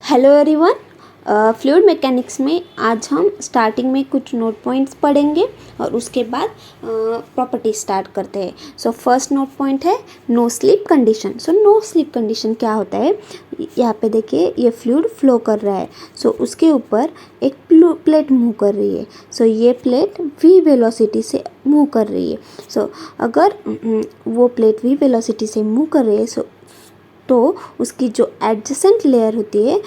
Hello everyone. Fluid mechanics में आज हम स्टार्टिंग में कुछ नोट पॉइंट्स पढ़ेंगे और उसके बाद प्रॉपर्टी स्टार्ट करते हैं। सो फर्स्ट नोट पॉइंट है no slip condition. So no slip condition क्या होता है, यहाँ पे देखिए ये फ्लूइड फ्लो कर रहा है। सो उसके ऊपर एक प्लेट मूव कर रही है। सो ये प्लेट v वेलोसिटी से मूव कर रही है। सो अगर वो प्लेट v वेलोसिटी से मूव कर रही है तो उसकी जो एडजेसेंट लेयर होती है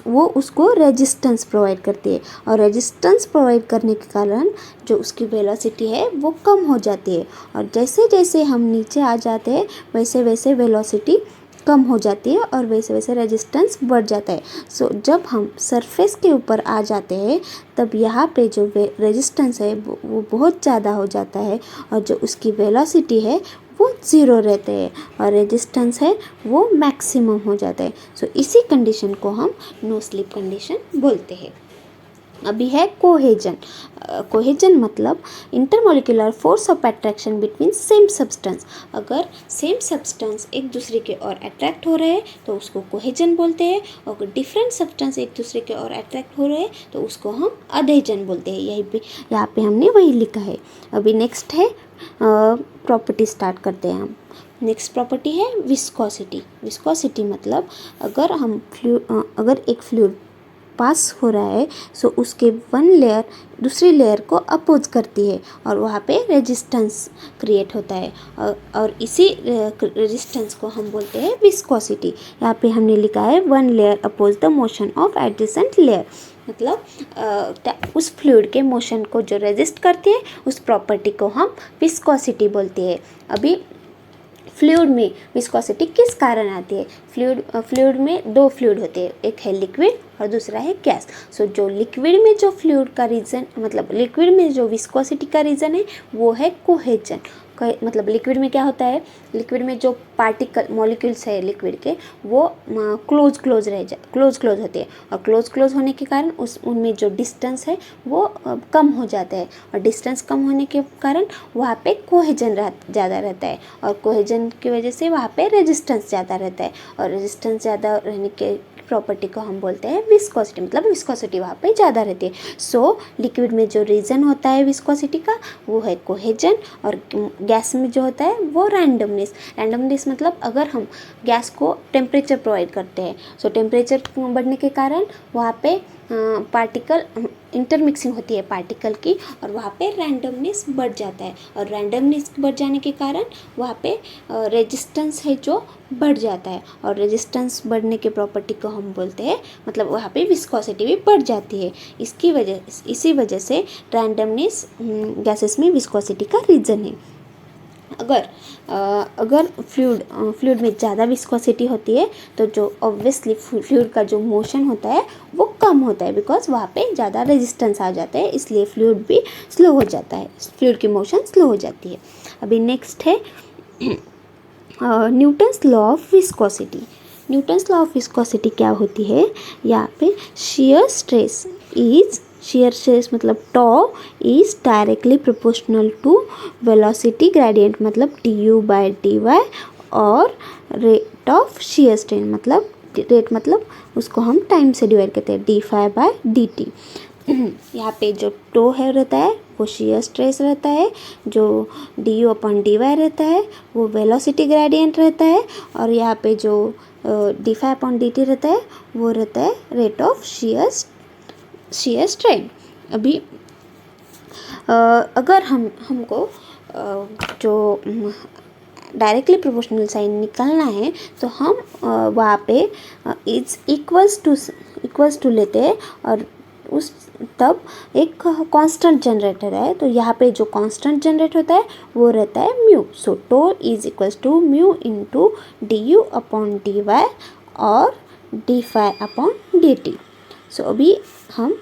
वो उसको रेजिस्टेंस प्रोवाइड करती है, और रेजिस्टेंस प्रोवाइड करने के कारण जो उसकी वेलोसिटी है वो कम हो जाती है। और जैसे जैसे हम नीचे आ जाते हैं वैसे वैसे वेलोसिटी कम हो जाती है और वैसे वैसे रेजिस्टेंस बढ़ जाता है। सो जब हम सरफेस के ऊपर आ जाते हैं तब यहाँ पे जो रेजिस्टेंस है वो बहुत ज़्यादा हो जाता है और जो उसकी वेलोसिटी है वो ज़ीरो रहते हैं और रेजिस्टेंस है वो मैक्सिमम हो जाता है। सो इसी कंडीशन को हम नो स्लिप कंडीशन बोलते हैं। अभी है कोहेजन। कोहेजन मतलब intermolecular force of attraction between same substance. अगर सेम सब्सटेंस एक दूसरे के ओर अट्रैक्ट हो रहे हैं तो उसको कोहेजन बोलते हैं, और अगर डिफरेंट सब्सटेंस एक दूसरे के ओर अट्रैक्ट हो रहे हैं तो उसको हम अधेजन बोलते हैं। यहाँ पे हमने वही लिखा है। अभी नेक्स्ट है प्रॉपर्टी स्टार्ट करते हैं हम। नेक्स्ट प्रॉपर्टी है विस्कोसिटी। विस्कोसिटी मतलब अगर एक फ्लूइड पास हो रहा है सो उसके वन लेयर दूसरी लेयर को अपोज करती है और वहाँ पे रेजिस्टेंस क्रिएट होता है, और इसी रेजिस्टेंस को हम बोलते हैं विस्कोसिटी। यहाँ पे हमने लिखा है one layer oppose the motion of adjacent layer. मतलब उस फ्लूइड के मोशन को जो रेजिस्ट करती है उस प्रॉपर्टी को हम विस्कोसिटी बोलते हैं। अभी फ्लूइड में विस्कोसिटी किस कारण आती है? फ्लूइड में दो फ्लूइड होते हैं, एक है लिक्विड और दूसरा है गैस। सो जो लिक्विड में जो फ्लूइड का रीजन मतलब लिक्विड में जो विस्कोसिटी का रीजन है वो है कोहेजन। मतलब लिक्विड में क्या होता है, लिक्विड में जो पार्टिकल मॉलिक्यूल्स है लिक्विड के वो क्लोज क्लोज होते हैं, और क्लोज होने के कारण उनमें जो डिस्टेंस है वो कम हो जाता है, और डिस्टेंस कम होने के कारण वहाँ पे कोहेजन ज़्यादा रहता है, और कोहेजन की वजह से वहाँ पे रेजिस्टेंस ज़्यादा रहता है, और रेजिस्टेंस ज़्यादा रहने के प्रॉपर्टी को हम बोलते हैं विस्कोसिटी। मतलब विस्कोसिटी वहाँ पे ज़्यादा रहती है। सो लिक्विड में जो रीजन होता है विस्कोसिटी का वो है कोहेजन, और गैस में जो होता है वो रैंडमनेस मतलब अगर हम गैस को टेम्परेचर प्रोवाइड करते हैं सो टेम्परेचर बढ़ने के कारण वहाँ पे पार्टिकल इंटरमिक्सिंग होती है पार्टिकल की, और वहाँ पे रैंडमनेस बढ़ जाता है, और रैंडमनेस बढ़ जाने के कारण वहाँ पे रेजिस्टेंस है जो बढ़ जाता है, और रेजिस्टेंस बढ़ने के प्रॉपर्टी को हम बोलते हैं मतलब वहाँ पे विस्कोसिटी भी बढ़ जाती है। इसी वजह से रैंडमनेस गैसेस में विस्कोसिटी का रीज़न है। अगर फ्लूइड में ज़्यादा विस्कोसिटी होती है तो जो ऑब्वियसली फ्लूइड का जो मोशन होता है वो कम होता है, बिकॉज वहाँ पे ज़्यादा रेजिस्टेंस आ जाता है, इसलिए फ्लूइड भी स्लो हो जाता है, फ्लूइड की मोशन स्लो हो जाती है। अभी नेक्स्ट है Newton's law of viscosity. Newton's law of viscosity क्या होती है, यहाँ पे शियर स्ट्रेस मतलब tau is directly proportional to velocity gradient मतलब du/dy, और रेट ऑफ शियर स्ट्रेन मतलब उसको हम टाइम से डिवाइड करते हैं d∅/dt। यहाँ पे जो टो है रहता है वो शियर स्ट्रेस रहता है, जो du/dy रहता है वो वेलोसिटी ग्रेडियंट रहता है, और यहाँ पे जो d∅/dt रहता है वो रहता है रेट ऑफ शियर स्ट्रेन। अभी अगर हमको जो डायरेक्टली प्रोपोर्शनल साइन निकालना है तो हम वहाँ पे इज इक्वल्स टू लेते हैं, और तब एक कांस्टेंट जनरेटर है तो यहाँ पे जो कांस्टेंट जनरेट होता है वो रहता है mu. So tau is equals to mu into du/dy और d∅/dt। सो अभी हम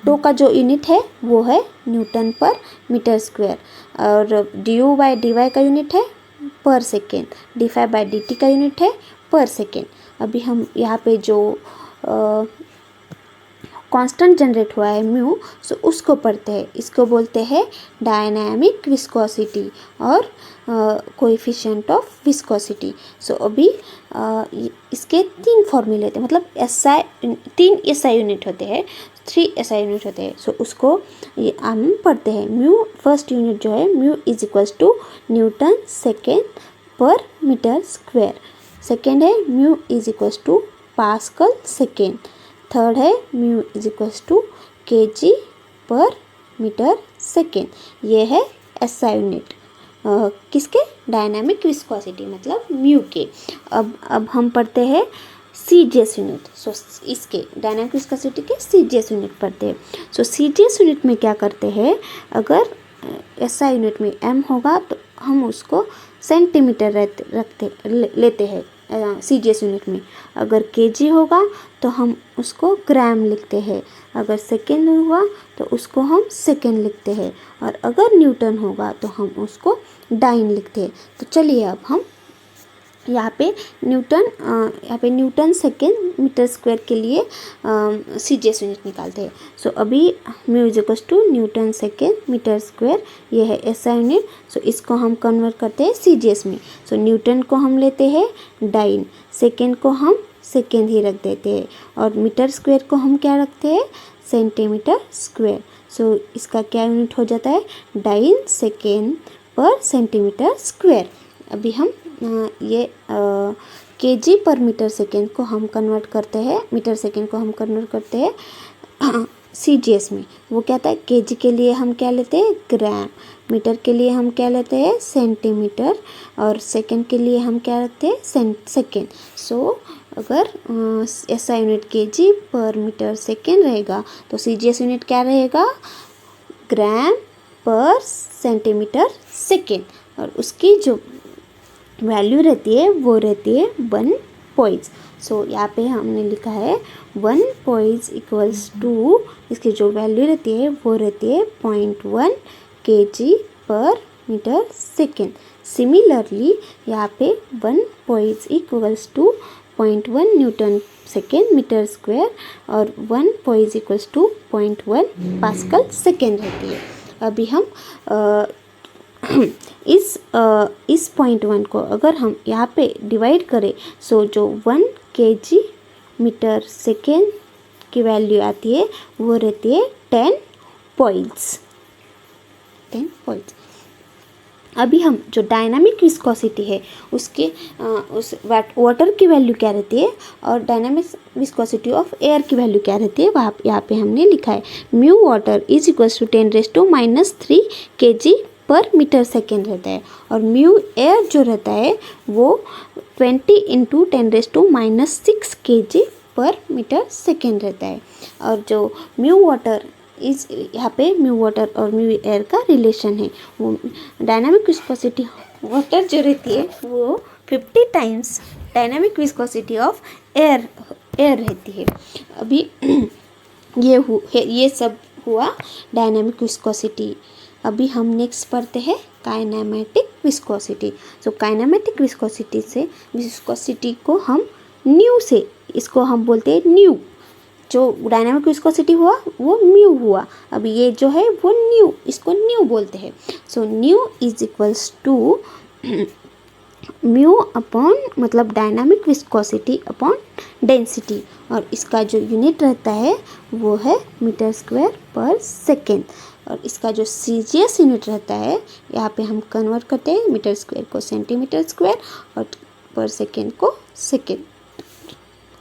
टो का जो यूनिट है वो है न्यूटन पर मीटर स्क्वायर, और du/dy का यूनिट है पर सेकेंड, d∅/dt का यूनिट है पर सेकेंड। अभी हम यहाँ पे जो कांस्टेंट जनरेट हुआ है म्यू, सो उसको पढ़ते हैं। इसको बोलते हैं डायनामिक विस्कोसिटी और कोएफिशिएंट ऑफ विस्कोसिटी। सो अभी इसके 3 फॉर्मूले थे, मतलब एसआई 3 एसआई यूनिट होते हैं, 3 एसआई यूनिट होते हैं। सो उसको ये हम पढ़ते हैं। म्यू फर्स्ट यूनिट जो है mu is equals to newton second per metre square. Second है mu is equals to pascal second. Third है mu is equals to KG per metre second. ये है एसआई यूनिट किसके? डायनामिक विस्कोसिटी मतलब mu के। अब हम पढ़ते हैं सीजीएस यूनिट। सो इसके डायनामिक विस्कोसिटी के सीजीएस यूनिट पढ़ते हैं। सो सीजीएस यूनिट में क्या करते हैं, अगर एसआई यूनिट में एम होगा तो हम उसको सेंटीमीटर लेते हैं सीजीएस यूनिट में। अगर केजी होगा तो हम उसको ग्राम लिखते हैं। अगर सेकेंड हुआ तो उसको हम सेकेंड लिखते हैं। और अगर न्यूटन होगा तो हम उसको डाइन लिखते हैं। तो चलिए अब हम यहाँ पे न्यूटन सेकेंड मीटर स्क्वायर के लिए सीजीएस यूनिट निकालते हैं। सो अभी mu is equals to newton second metre square, ये है एसआई यूनिट। सो इसको हम कन्वर्ट करते हैं सीजीएस में। सो न्यूटन को हम लेते हैं डाइन, सेकेंड को हम सेकेंड ही रख देते हैं, और मीटर स्क्वायर को हम क्या रखते हैं? Centimetre square. सो इसका क्या यूनिट हो जाता है? डाइन सेकेंड पर सेंटीमीटर स्क्वायर। अभी हम ये केजी पर मीटर सेकेंड को हम कन्वर्ट करते हैं, मीटर सेकेंड को हम कन्वर्ट करते हैं सीजीएस में। वो क्या था? केजी के लिए हम क्या लेते हैं? ग्राम। मीटर के लिए हम क्या लेते हैं? सेंटीमीटर। और सेकेंड के लिए हम क्या रखते हैं? सेकेंड। सो अगर SI unit KG per metre second रहेगा तो सीजीएस यूनिट क्या रहेगा? ग्राम पर सेंटीमीटर सेकेंड। और उसकी जो वैल्यू रहती है वो रहती है 1 पॉइंट्स। सो यहाँ पे हमने लिखा है 1 पॉइंट्स इक्वल्स टू, इसकी जो वैल्यू रहती है वो रहती है 0.1 KG per metre second. Similarly यहाँ पे 1 points equals to 0.1 newton second metre square और 1 points equals to 0.1 pascal second रहती है। अभी हम इस 0.1 को अगर हम यहाँ पे डिवाइड करें, सो जो 1 केजी मीटर सेकेंड की वैल्यू आती है वो रहती है 10 पॉइंट्स। अभी हम जो डायनामिक विस्कोसिटी है उसके उस वाटर की वैल्यू क्या रहती है और डायनामिक विस्कोसिटी ऑफ एयर की वैल्यू क्या रहती है, वहाँ यहाँ पे हमने लिखा है mu water is equals to 10⁻³ kg per metre second रहता है, और म्यू एयर जो रहता है वो 20 × 10⁻⁶ केजी पर मीटर सेकेंड रहता है। और जो म्यू वाटर इस यहाँ पे म्यू वाटर और म्यू एयर का रिलेशन है, वो डायनामिक विस्कोसिटी वाटर जो रहती है वो 50 times dynamic viscosity of air रहती है। अभी ये सब हुआ डायनामिक विस्कोसिटी। अभी हम नेक्स्ट पढ़ते हैं काइनेमेटिक विस्कोसिटी। सो काइनेमेटिक विस्कोसिटी को हम न्यू से, इसको हम बोलते हैं न्यू। जो डायनामिक विस्कोसिटी हुआ वो म्यू हुआ, अभी ये जो है वो न्यू, इसको न्यू बोलते हैं। So nu is equals to mu upon मतलब डायनामिक विस्कोसिटी अपॉन डेंसिटी, और इसका जो यूनिट रहता है वो है मीटर स्क्वायर पर सेकेंड। और इसका जो सीजीएस यूनिट रहता है यहाँ पे हम कन्वर्ट करते हैं मीटर स्क्वायर को सेंटीमीटर स्क्वायर और पर सेकेंड को सेकेंड।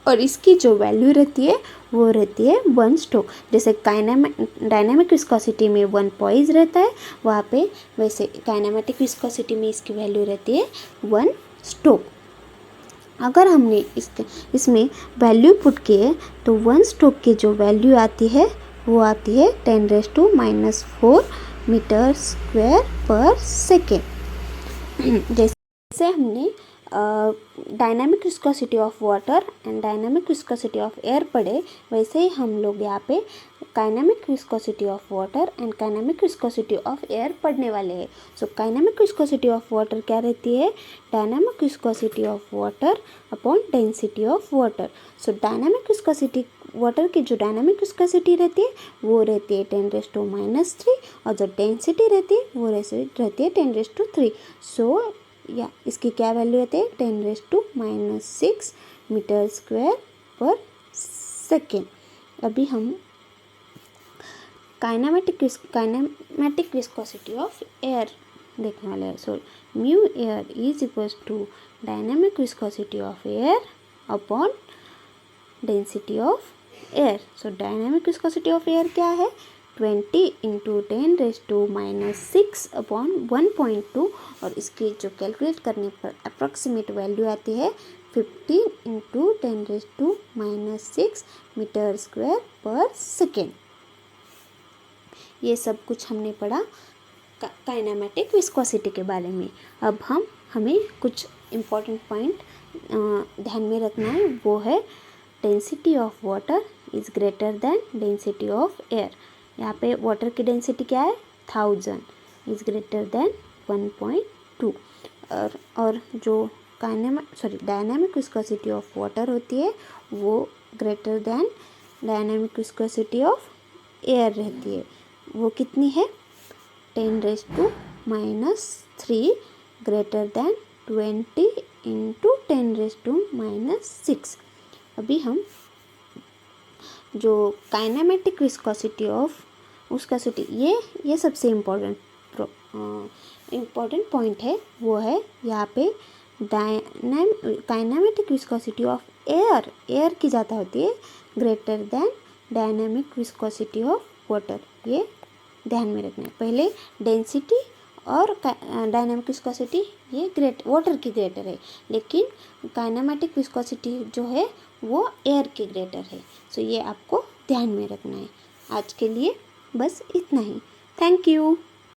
और इसकी जो वैल्यू रहती है वो रहती है 1 स्टोक। जैसे डायनामिक विस्कोसिटी में 1 पॉइज रहता है वहाँ पे, वैसे काइनेमेटिक विस्कोसिटी में इसकी वैल्यू रहती है 1 स्टोक। अगर हमने इसमें वैल्यू पुट किए तो 1 स्टोक की जो वैल्यू आती है वो आती है 10⁻⁴ मीटर स्क्वायर पर सेकेंड। जैसे हमने dynamic viscosity of water and dynamic viscosity of air पढ़े, वैसे ही हम लोग यहाँ पे kinematic viscosity of water and kinematic viscosity of air पढ़ने वाले हैं। So kinematic viscosity of water क्या रहती है? Dynamic viscosity of water upon density of water. So dynamic viscosity water की जो डायनामिक विस्कोसिटी रहती है वो रहती है 10⁻³ और जो डेंसिटी रहती है वो रहती है 10⁻3। सो या इसकी क्या वैल्यू रहती है? 10⁻6 मीटर स्क्वायर पर सेकेंड। अभी हम काइनेमेटिक विस्कोसिटी ऑफ एयर देखने वाले हैं। So mu air is equals to dynamic viscosity of air upon density of air. So dynamic viscosity of air क्या है? 20 × 10⁻6 अपॉन 1.2 और इसकी जो कैलकुलेट करने पर अप्रॉक्सीमेट वैल्यू आती है 15 × 10⁻6 मीटर स्क्वायर पर सेकेंड। ये सब कुछ हमने पढ़ा काइनेमेटिक विस्कोसिटी के बारे में। अब हमें कुछ इम्पोर्टेंट पॉइंट ध्यान में रखना है, वो है density of water is greater than density of air. यहाँ पे वाटर की डेंसिटी क्या है? 1000 इज़ ग्रेटर देन 1.2 और जो डायनामिक विस्कोसिटी ऑफ वाटर होती है वो greater than dynamic viscosity of air रहती है। वो कितनी है? 10⁻³ ग्रेटर देन 20 × 10⁻6। अभी हम जो काइनेमेटिक विस्कोसिटी ऑफ विस्कोसिटी ये सबसे इम्पोर्टेंट पॉइंट है, वो है यहाँ पे काइनेमेटिक विस्कोसिटी ऑफ एयर की ज़्यादा होती है greater than dynamic viscosity of water. ये ध्यान में रखना है। पहले डेंसिटी और डायनामिक विस्कोसिटी ये वाटर की ग्रेटर है, लेकिन काइनेमेटिक विस्कोसिटी जो है वो एयर की ग्रेटर है। सो ये आपको ध्यान में रखना है। आज के लिए बस इतना ही। Thank you.